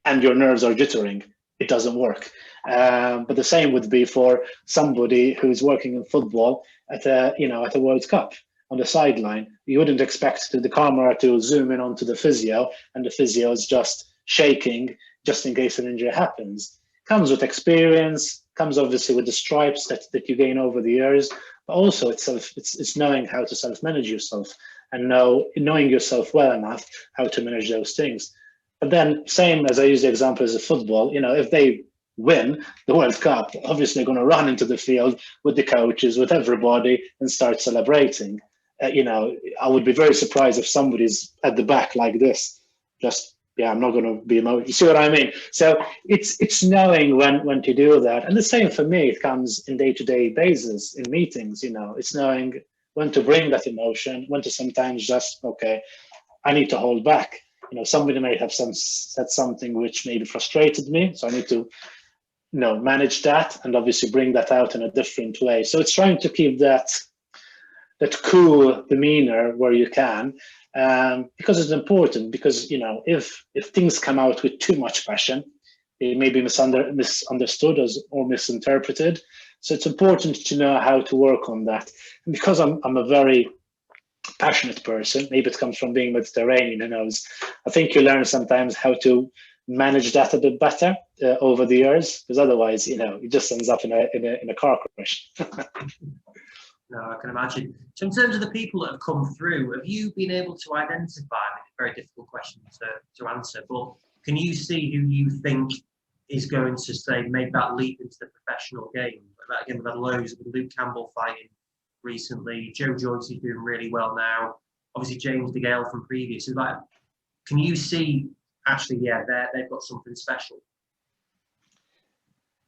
and your nerves are jittering. It doesn't work. But the same would be for somebody who's working in football at a World Cup. On the sideline, you wouldn't expect the camera to zoom in onto the physio, and the physio is just shaking just in case an injury happens. Comes with experience, comes obviously with the stripes that you gain over the years, but also it's knowing how to self-manage yourself and knowing yourself well enough how to manage those things. But then, same as I use the example as a football, you know, if they win the World Cup, obviously they're going to run into the field with the coaches, with everybody, and start celebrating. You know, I would be very surprised if somebody's at the back like this, just, yeah, I'm not going to be emotional. You see what I mean? So it's knowing when to do that. And the same for me, it comes in day-to-day basis in meetings, you know, it's knowing when to bring that emotion, when to sometimes just, okay, I need to hold back. You know, somebody may have said something which maybe frustrated me, so I need to, you know, manage that and obviously bring that out in a different way. So it's trying to keep that cool demeanor where you can, because it's important. Because you know, if things come out with too much passion, they may be misunderstood or misinterpreted. So it's important to know how to work on that. And because I'm a very passionate person, maybe it comes from being Mediterranean, I think you learn sometimes how to manage that a bit better over the years, because otherwise, it just ends up in a car crash. No, I can imagine. So in terms of the people that have come through, have you been able to identify, I mean, very difficult question to answer, but can you see who you think is going to, say, make that leap into the professional game? Again, we've had loads with Luke Campbell fighting recently. Joe Joyce is doing really well now. Obviously, James DeGale from previous. Is that, can you see, actually, yeah, they've got something special?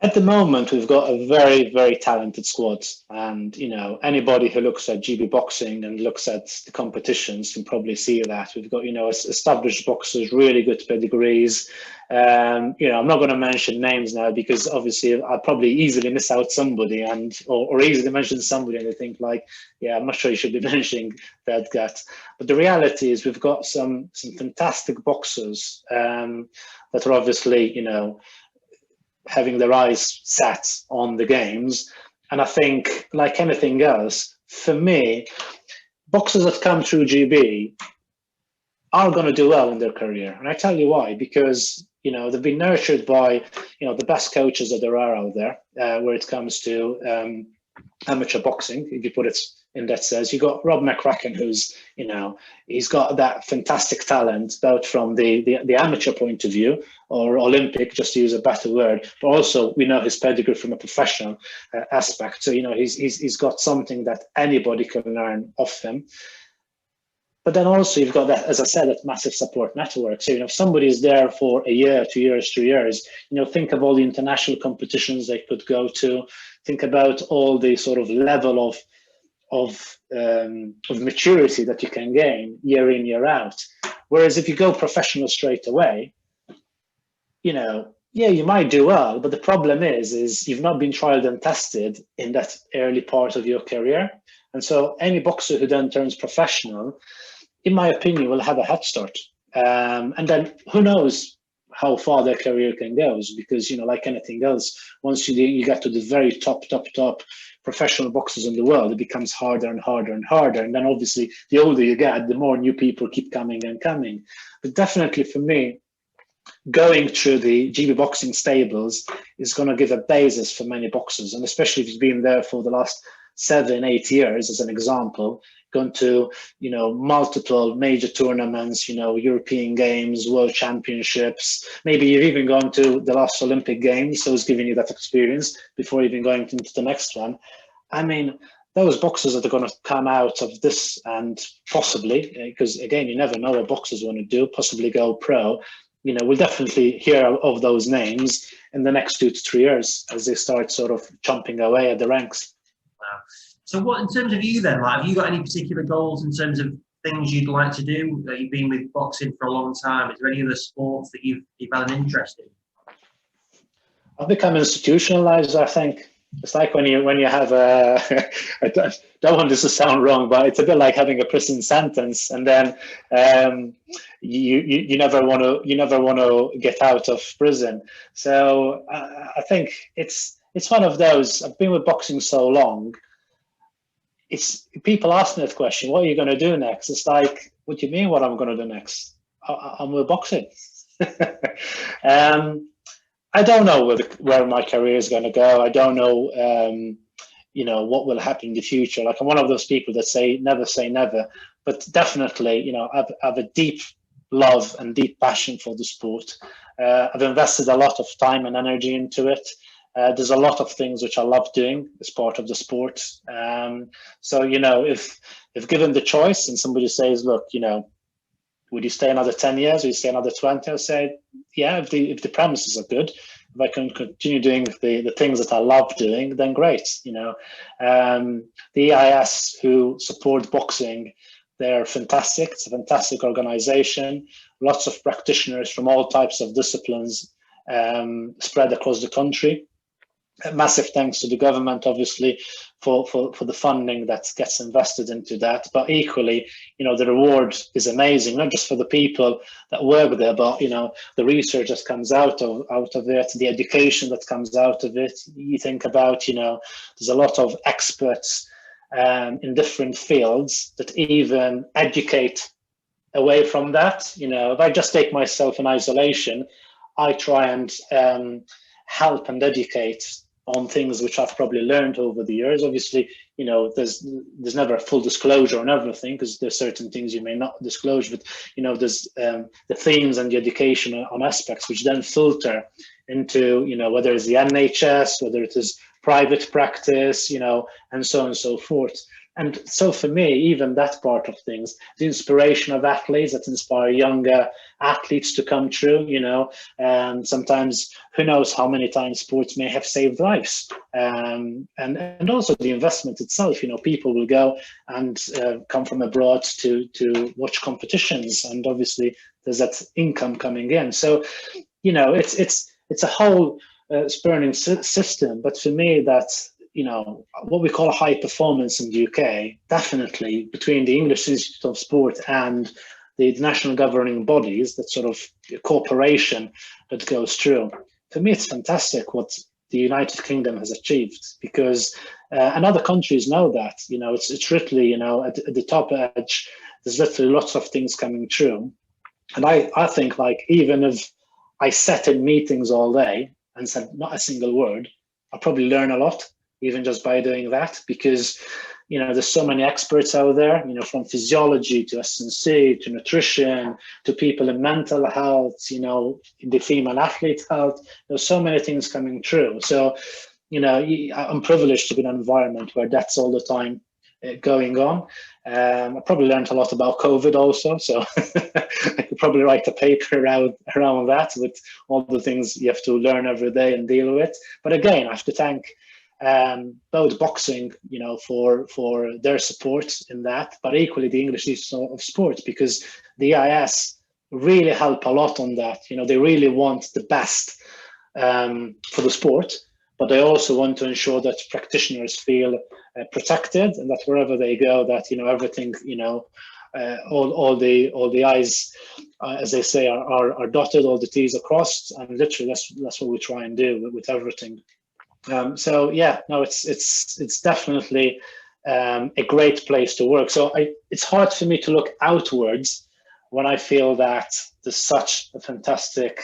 At the moment, we've got a very, very talented squad, and anybody who looks at GB boxing and looks at the competitions can probably see that we've got established boxers, really good pedigrees. I'm not going to mention names now because obviously I'll probably easily miss out somebody, or easily mention somebody, and they think like, yeah, I'm not sure you should be mentioning that guy. But the reality is we've got some fantastic boxers that are obviously having their eyes set on the games. And I think, like anything else, for me, boxers that come through GB are going to do well in their career. And I tell you why, because, they've been nurtured by, the best coaches that there are out there where it comes to amateur boxing, if you put it in that sense. You got Rob McCracken, who's, he's got that fantastic talent, both from the amateur point of view, or Olympic, just to use a better word, but also we know his pedigree from a professional aspect. So, he's got something that anybody can learn off him. But then also you've got that, as I said, that massive support network. So, if somebody is there for a year, 2 years, 3 years, think of all the international competitions they could go to. Think about all the sort of level of maturity that you can gain year in, year out. Whereas if you go professional straight away, yeah, you might do well, but the problem is you've not been trialed and tested in that early part of your career. And so any boxer who then turns professional, in my opinion, will have a head start. And then who knows how far their career can go, because, like anything else, once you get to the very top professional boxers in the world, it becomes harder and harder and harder. And then obviously the older you get, the more new people keep coming and coming. But definitely for me, going through the GB boxing stables is going to give a basis for many boxers. And especially if you've been there for the last 7-8 years, as an example, gone to, multiple major tournaments, European Games, World Championships. Maybe you've even gone to the last Olympic Games, so it's giving you that experience before even going into the next one. I mean, those boxers that are going to come out of this, and possibly, because again, you never know what boxers want to do, possibly go pro, we'll definitely hear of those names in the next 2 to 3 years as they start sort of jumping away at the ranks. Wow. So what, in terms of you then, like, have you got any particular goals in terms of things you'd like to do? You've been with boxing for a long time. Is there any other sports that you've had an interest in? I've become institutionalized, I think. It's like when you have a, I don't want this to sound wrong, but it's a bit like having a prison sentence, and then you never want to get out of prison. So I think it's one of those. I've been with boxing so long. It's people ask me that question: what are you going to do next? It's like, what do you mean? What I'm going to do next? I'm with boxing. I don't know where my career is going to go. I don't know, what will happen in the future. Like, I'm one of those people that say never, but definitely, I have a deep love and deep passion for the sport. I've invested a lot of time and energy into it. There's a lot of things which I love doing as part of the sport. So, if given the choice and somebody says, look, would you stay another 10 years? Would you stay another 20? I'll say, yeah, if the premises are good, if I can continue doing the things that I love doing, then great. The EIS who support boxing, they're fantastic. It's a fantastic organization. Lots of practitioners from all types of disciplines spread across the country. Massive thanks to the government, obviously, for the funding that gets invested into that. But equally, the reward is amazing, not just for the people that work there, but the research that comes out of it, the education that comes out of it. You think about, there's a lot of experts in different fields that even educate away from that. If I just take myself in isolation, I try and help and educate on things which I've probably learned over the years. Obviously, there's never a full disclosure on everything, because there's certain things you may not disclose, but there's the themes and the education on aspects which then filter into whether it's the NHS, whether it is private practice, and so on and so forth. And so for me, even that part of things, the inspiration of athletes that inspire younger athletes to come true, and sometimes who knows how many times sports may have saved lives. And also the investment itself, people will go and come from abroad to watch competitions, and obviously there's that income coming in. So, it's a whole spurning system. But for me, that's, what we call high performance in the UK, definitely between the English Institute of Sport and the national governing bodies, that sort of cooperation that goes through. For me, it's fantastic what the United Kingdom has achieved, because and other countries know that, it's literally, at the top edge, there's literally lots of things coming through. And I think, like, even if I sat in meetings all day and said not a single word, I'll probably learn a lot, even just by doing that, because there's so many experts out there, from physiology to S&C to nutrition to people in mental health, in the female athlete health. There's so many things coming through. So I'm privileged to be in an environment where that's all the time going on. I probably learned a lot about COVID also, so I could probably write a paper around that, with all the things you have to learn every day and deal with. But again, I have to thank both boxing, for their support in that, but equally the English Institute of Sport, because the EIS really help a lot on that. They really want the best for the sport, but they also want to ensure that practitioners feel protected, and that wherever they go, that everything, all the I's, as they say, are dotted, all the T's are crossed, and literally that's what we try and do with everything. So yeah, no, it's definitely a great place to work. So it's hard for me to look outwards when I feel that there's such a fantastic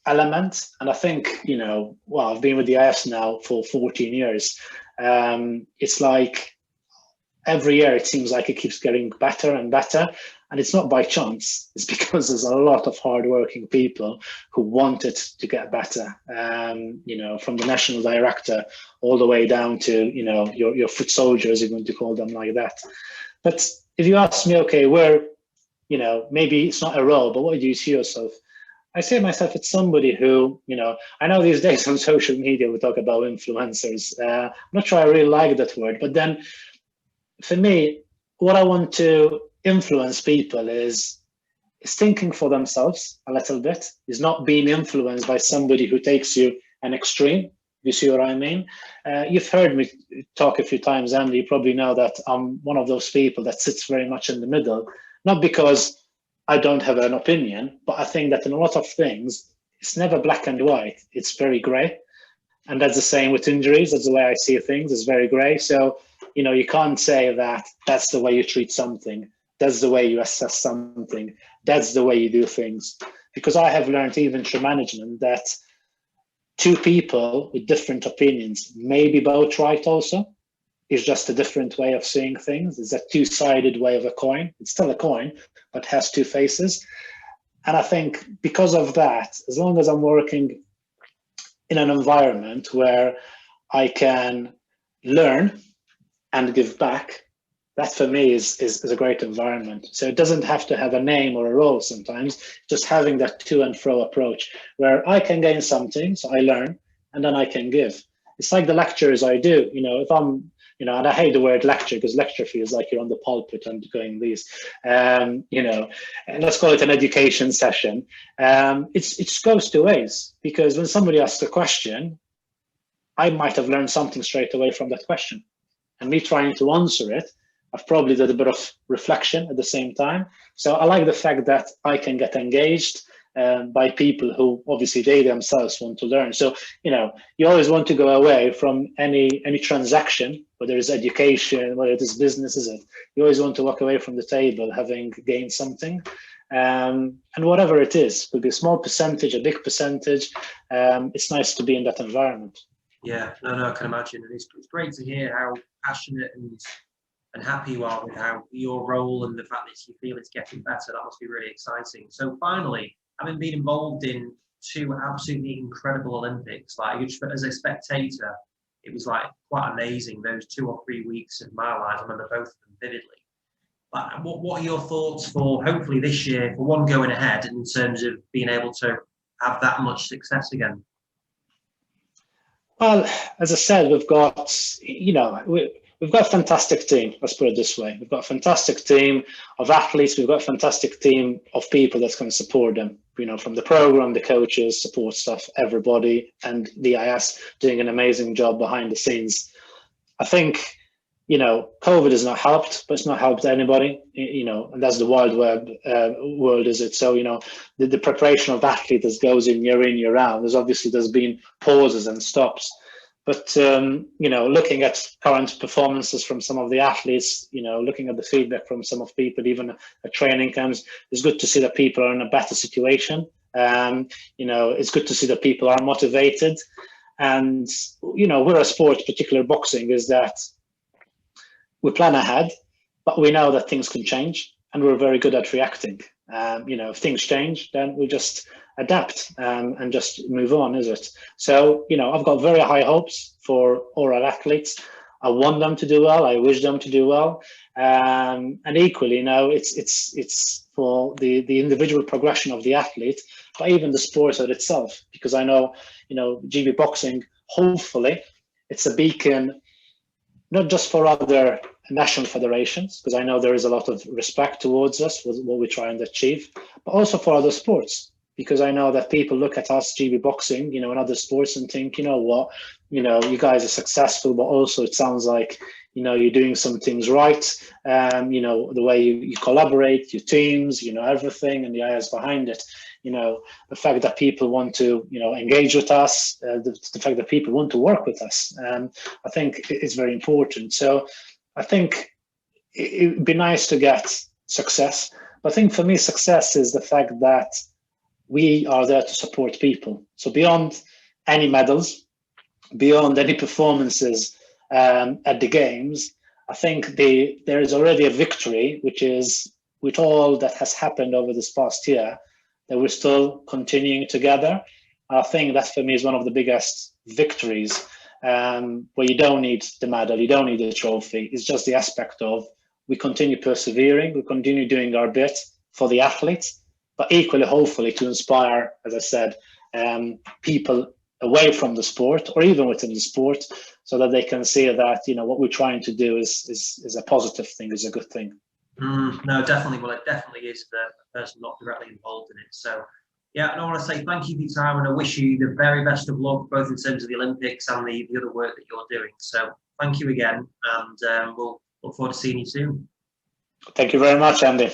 element. And I think, I've been with the IS now for 14 years. It's like every year it seems like it keeps getting better and better. And it's not by chance. It's because there's a lot of hardworking people who want it to get better. From the national director all the way down to, your foot soldiers, you're going to call them like that. But if you ask me, okay, where, maybe it's not a role, but what do you see yourself? I say myself, it's somebody who, I know these days on social media we talk about influencers. I'm not sure I really like that word, but then for me, what I want to influence people is thinking for themselves a little bit, is not being influenced by somebody who takes you an extreme. You see what I mean? You've heard me talk a few times, Andy. You probably know that I'm one of those people that sits very much in the middle, not because I don't have an opinion, but I think that in a lot of things, it's never black and white. It's very gray. And that's the same with injuries. That's the way I see things. It's very gray. So, you can't say that that's the way you treat something. That's the way you assess something. That's the way you do things. Because I have learned even through management that two people with different opinions may be both right also. It's just a different way of seeing things. It's a two-sided way of a coin. It's still a coin, but has two faces. And I think because of that, as long as I'm working in an environment where I can learn and give back, that for me is a great environment. So it doesn't have to have a name or a role sometimes, just having that to and fro approach where I can gain something, so I learn, and then I can give. It's like the lectures I do, if I'm, and I hate the word lecture because lecture feels like you're on the pulpit and going these, and let's call it an education session. It goes two ways, because when somebody asks a question, I might have learned something straight away from that question. And me trying to answer it, I've probably did a bit of reflection at the same time. So I like the fact that I can get engaged by people who obviously they themselves want to learn. So, you always want to go away from any transaction whether it's education, whether it is business, is it? You always want to walk away from the table having gained something. And whatever it is, could be a small percentage, a big percentage. It's nice to be in that environment. Yeah, no, I can imagine. And it's great to hear how passionate and happy you are with how your role and the fact that you feel it's getting better. That must be really exciting. So finally, having been involved in 2 absolutely incredible Olympics, like as a spectator, it was like quite amazing. Those 2 or 3 weeks of my life, I remember both of them vividly. But what are your thoughts for hopefully this year, for one going ahead, in terms of being able to have that much success again? Well, as I said, we've got, we've got a fantastic team. Let's put it this way. We've got a fantastic team of athletes. We've got a fantastic team of people that's going to support them, from the program, the coaches, support staff, everybody, and the IS doing an amazing job behind the scenes. I think, COVID has not helped, but it's not helped anybody, and that's the wild web world, is it? So, the preparation of athletes that goes in, year out, there's been pauses and stops. But, looking at current performances from some of the athletes, looking at the feedback from some of people, even at training camps, it's good to see that people are in a better situation. It's good to see that people are motivated. And, we're a sport, particularly boxing, is that we plan ahead, but we know that things can change, and we're very good at reacting. If things change, then we just adapt and just move on, is it? So, I've got very high hopes for all our athletes. I want them to do well. I wish them to do well. And equally, it's for the individual progression of the athlete, but even the sport itself, because I know, GB boxing, hopefully, it's a beacon, not just for other national federations, because I know there is a lot of respect towards us, what we try and achieve, but also for other sports, because I know that people look at us, GB boxing, and other sports, and think, you guys are successful, but also it sounds like, you're doing some things right. The way you collaborate, your teams, everything, and the ideas behind it. The fact that people want to, engage with us, the fact that people want to work with us, I think it's very important. So I think it would be nice to get success. But I think for me, success is the fact that we are there to support people. So beyond any medals, beyond any performances at the games, I think there is already a victory, which is with all that has happened over this past year, that we're still continuing together. I think that for me is one of the biggest victories, where you don't need the medal, you don't need the trophy. It's just the aspect of we continue persevering, we continue doing our bit for the athletes, but equally, hopefully, to inspire, as I said, people away from the sport or even within the sport, so that they can see that, what we're trying to do is a positive thing, is a good thing. No, definitely. Well, it definitely is for the person not directly involved in it. So, yeah, and I want to say thank you for your time, and I wish you the very best of luck, both in terms of the Olympics and the other work that you're doing. So, thank you again, and we'll look forward to seeing you soon. Thank you very much, Andy.